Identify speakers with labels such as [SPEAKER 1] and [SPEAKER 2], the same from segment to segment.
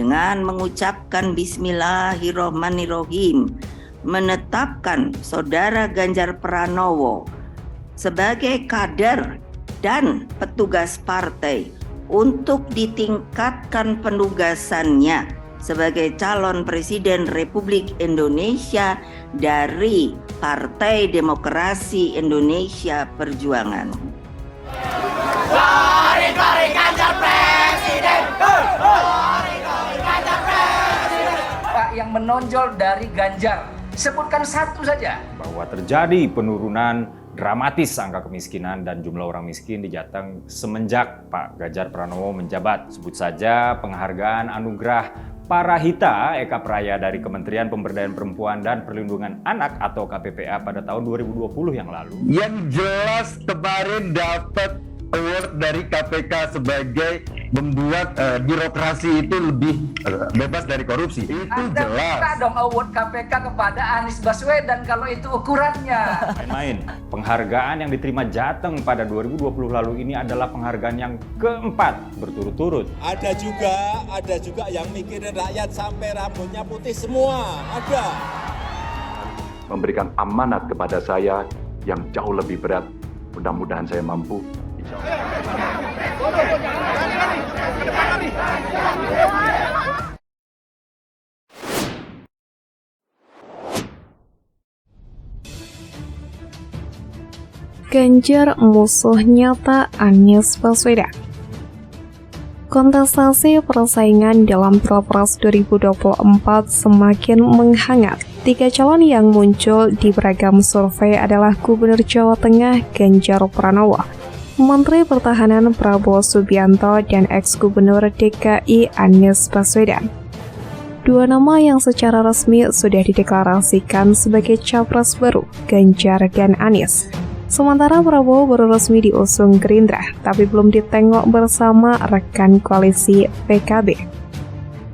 [SPEAKER 1] dengan mengucapkan Bismillahirrohmanirrohim menetapkan Saudara Ganjar Pranowo sebagai kader dan petugas partai untuk ditingkatkan penugasannya sebagai calon Presiden Republik Indonesia dari Partai Demokrasi Indonesia Perjuangan.
[SPEAKER 2] Gori Ganjar Presiden! Gori Ganjar Presiden!
[SPEAKER 3] Pak, yang menonjol dari Ganjar, sebutkan satu saja.
[SPEAKER 4] Bahwa terjadi penurunan dramatis angka kemiskinan dan jumlah orang miskin di Jateng semenjak Pak Ganjar Pranowo menjabat. Sebut saja penghargaan anugerah Parahita Eka Praya dari Kementerian Pemberdayaan Perempuan dan Perlindungan Anak atau KPPA pada tahun 2020 yang lalu.
[SPEAKER 5] Yang jelas kemarin dapat award dari KPK sebagai membuat birokrasi itu lebih bebas dari korupsi. Itu
[SPEAKER 3] Anda
[SPEAKER 5] jelas.
[SPEAKER 3] minta dong award KPK kepada Anies Baswedan kalau itu ukurannya.
[SPEAKER 4] Main-main, penghargaan yang diterima Jateng pada 2020 lalu ini adalah penghargaan yang keempat berturut-turut.
[SPEAKER 6] Ada juga yang mikirin rakyat sampai rambutnya putih semua, ada.
[SPEAKER 7] Memberikan amanat kepada saya yang jauh lebih berat. Mudah-mudahan saya mampu.
[SPEAKER 8] Ganjar musuh nyata Anies Baswedan. Kontestasi persaingan dalam Pilpres 2024 semakin menghangat. 3 calon yang muncul di beragam survei adalah Gubernur Jawa Tengah Ganjar Pranowo, Menteri Pertahanan Prabowo Subianto, dan ex-Gubernur DKI Anies Baswedan. 2 nama yang secara resmi sudah dideklarasikan sebagai capres baru, Ganjar dan Anies. Sementara Prabowo baru resmi diusung Gerindra, tapi belum ditengok bersama rekan koalisi PKB.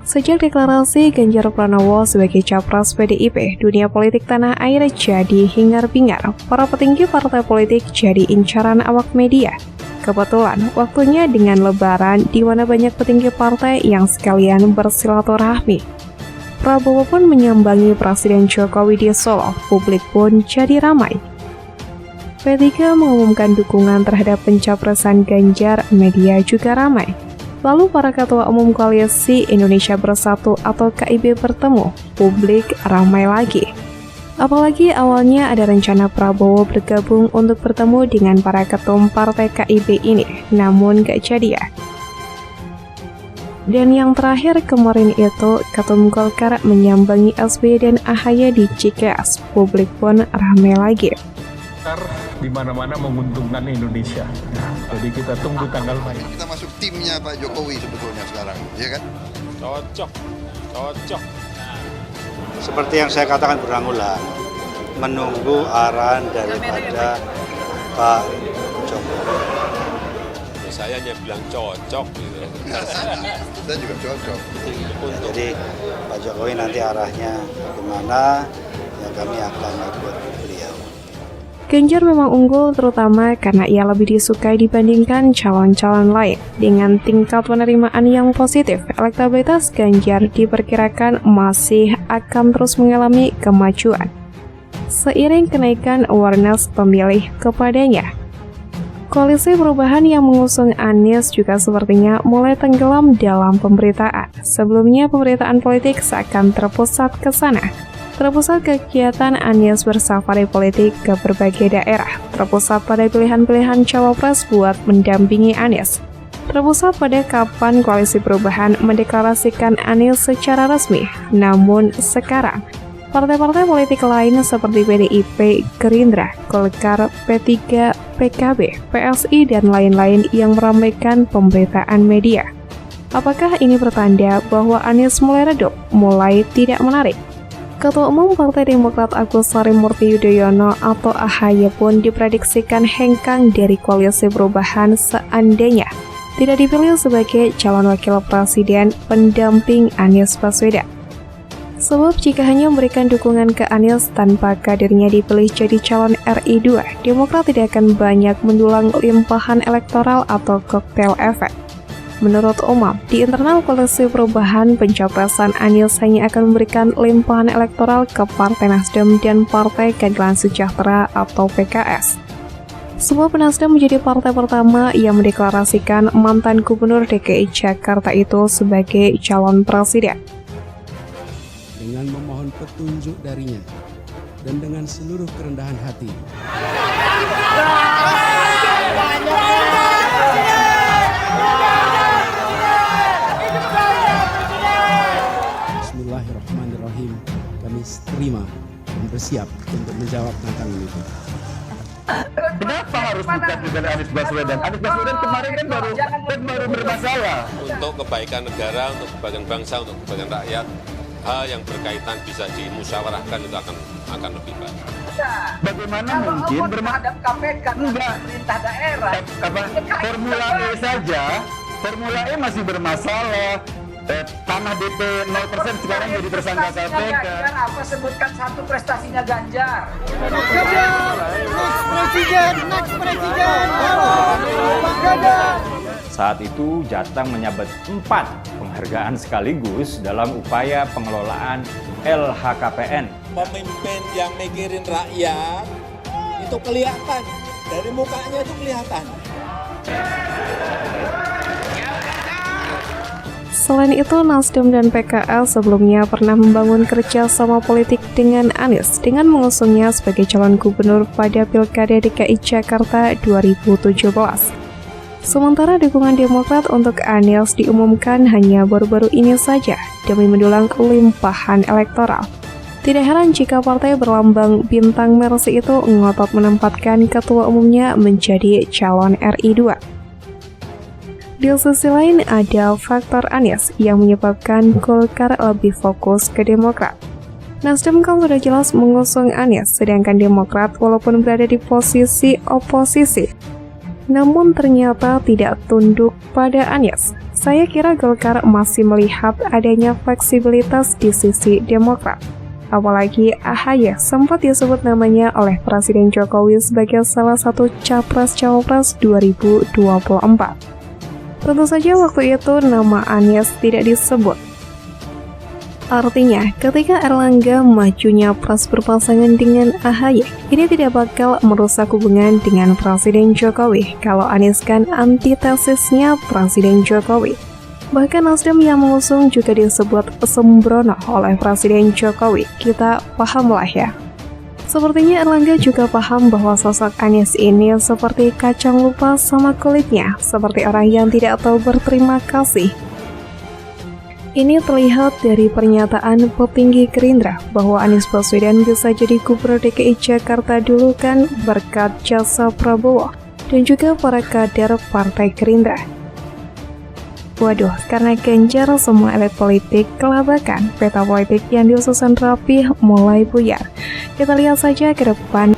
[SPEAKER 8] Sejak deklarasi Ganjar Pranowo sebagai capres PDIP, dunia politik tanah air jadi hingar-bingar. Para petinggi partai politik jadi incaran awak media. Kebetulan, waktunya dengan Lebaran di mana banyak petinggi partai yang sekalian bersilaturahmi. Prabowo pun menyambangi Presiden Jokowi di Solo, publik pun jadi ramai. P3 mengumumkan dukungan terhadap pencapresan Ganjar, media juga ramai. Lalu para ketua umum koalisi Indonesia Bersatu atau KIB bertemu, publik ramai lagi. Apalagi awalnya ada rencana Prabowo bergabung untuk bertemu dengan para ketum partai KIB ini, namun gak jadi ya. Dan yang terakhir kemarin itu, Ketum Golkar menyambangi SBY dan AHY di Cikeas, publik pun ramai lagi.
[SPEAKER 9] Di mana-mana menguntungkan Indonesia. Jadi kita tunggu tanggal main.
[SPEAKER 10] Kita masuk timnya Pak Jokowi sebetulnya sekarang, ya kan?
[SPEAKER 11] Cocok. Seperti yang saya katakan berulang-ulang, menunggu arahan daripada Pak Jokowi.
[SPEAKER 6] Saya hanya bilang cocok gitu.
[SPEAKER 10] Kita juga cocok.
[SPEAKER 11] Jadi Pak Jokowi nanti arahnya kemana, ya kami akan ikut beliau.
[SPEAKER 8] Ganjar memang unggul terutama karena ia lebih disukai dibandingkan calon-calon lain. Dengan tingkat penerimaan yang positif, elektabilitas Ganjar diperkirakan masih akan terus mengalami kemajuan seiring kenaikan awareness pemilih kepadanya. Koalisi Perubahan yang mengusung Anies juga sepertinya mulai tenggelam dalam pemberitaan. Sebelumnya pemberitaan politik seakan terpusat ke sana. Terpusat kegiatan Anies bersafari politik ke berbagai daerah, terpusat pada pilihan-pilihan cawapres buat mendampingi Anies, terpusat pada kapan Koalisi Perubahan mendeklarasikan Anies secara resmi. Namun sekarang, partai-partai politik lain seperti PDIP, Gerindra, Golkar, P3, PKB, PSI, dan lain-lain yang meramaikan pemberitaan media. Apakah ini pertanda bahwa Anies mulai redup, mulai tidak menarik? Ketua Umum Partai Demokrat Agus Harimurti Yudhoyono atau AHY pun diprediksikan hengkang dari Koalisi Perubahan seandainya tidak dipilih sebagai calon wakil presiden pendamping Anies Baswedan. Sebab jika hanya memberikan dukungan ke Anies tanpa kadernya dipilih jadi calon RI2, Demokrat tidak akan banyak mendulang limpahan elektoral atau koktail efek. Menurut Umam, di internal koalisi perubahan, pencapresan Anies hanya akan memberikan limpahan elektoral ke Partai Nasdem dan Partai Keadilan Sejahtera atau PKS. Sebab Nasdem menjadi partai pertama yang mendeklarasikan mantan Gubernur DKI Jakarta itu sebagai calon presiden.
[SPEAKER 12] Dengan memohon petunjuk darinya dan dengan seluruh kerendahan hati. Bismillahirrahmanirrahim. Kami terima dan bersiap untuk menjawab tantangan itu.
[SPEAKER 5] Kenapa harus bukan dengan Anies Baswedan? Anies Baswedan kemarin kan baru bermasalah.
[SPEAKER 13] Untuk kebaikan negara, untuk kebaikan bangsa, untuk kebaikan rakyat, hal yang berkaitan bisa dimusyawarahkan itu akan lebih baik.
[SPEAKER 5] Bagaimana mungkin
[SPEAKER 3] terhadap KPK pemerintah daerah?
[SPEAKER 5] Formula E saja, Formula E masih bermasalah. Tanah DP 0% sekarang jadi tersangka KPK.
[SPEAKER 3] Apa sebutkan satu prestasinya Ganjar?
[SPEAKER 2] Next presiden.
[SPEAKER 4] Saat itu Jateng menyabet 4 penghargaan sekaligus dalam upaya pengelolaan LHKPN.
[SPEAKER 6] Pemimpin yang mikirin rakyat itu kelihatan, dari mukanya itu kelihatan.
[SPEAKER 8] Selain itu, Nasdem dan PKS sebelumnya pernah membangun kerjasama politik dengan Anies dengan mengusungnya sebagai calon gubernur pada Pilkada DKI Jakarta 2017. Sementara dukungan Demokrat untuk Anies diumumkan hanya baru-baru ini saja demi mendulang limpahan elektoral. Tidak heran jika partai berlambang bintang Mercy itu ngotot menempatkan ketua umumnya menjadi calon RI 2. Di sisi lain, ada faktor Anies yang menyebabkan Golkar lebih fokus ke Demokrat. Nasdem kan sudah jelas mengusung Anies, sedangkan Demokrat walaupun berada di posisi oposisi, namun ternyata tidak tunduk pada Anies. Saya kira Golkar masih melihat adanya fleksibilitas di sisi Demokrat. Apalagi AHY sempat disebut namanya oleh Presiden Jokowi sebagai salah satu capres-cawapres 2024. Tentu saja waktu itu nama Anies tidak disebut. Artinya, ketika Erlangga majunya pres berpasangan dengan AHY, ini tidak bakal merusak hubungan dengan Presiden Jokowi kalau Anies kan antitesisnya Presiden Jokowi. Bahkan Nasdem yang mengusung juga disebut sembrono oleh Presiden Jokowi. Kita pahamlah ya. Sepertinya Erlangga juga paham bahwa sosok Anies ini seperti kacang lupa sama kulitnya, seperti orang yang tidak tahu berterima kasih. Ini terlihat dari pernyataan petinggi Gerindra bahwa Anies Baswedan bisa jadi gubernur DKI Jakarta dulu kan berkat jasa Prabowo dan juga para kader Partai Gerindra. Waduh, karena Ganjar semua elit politik kelabakan, peta politik yang disusun rapi mulai buyar. Kita lihat saja ke depan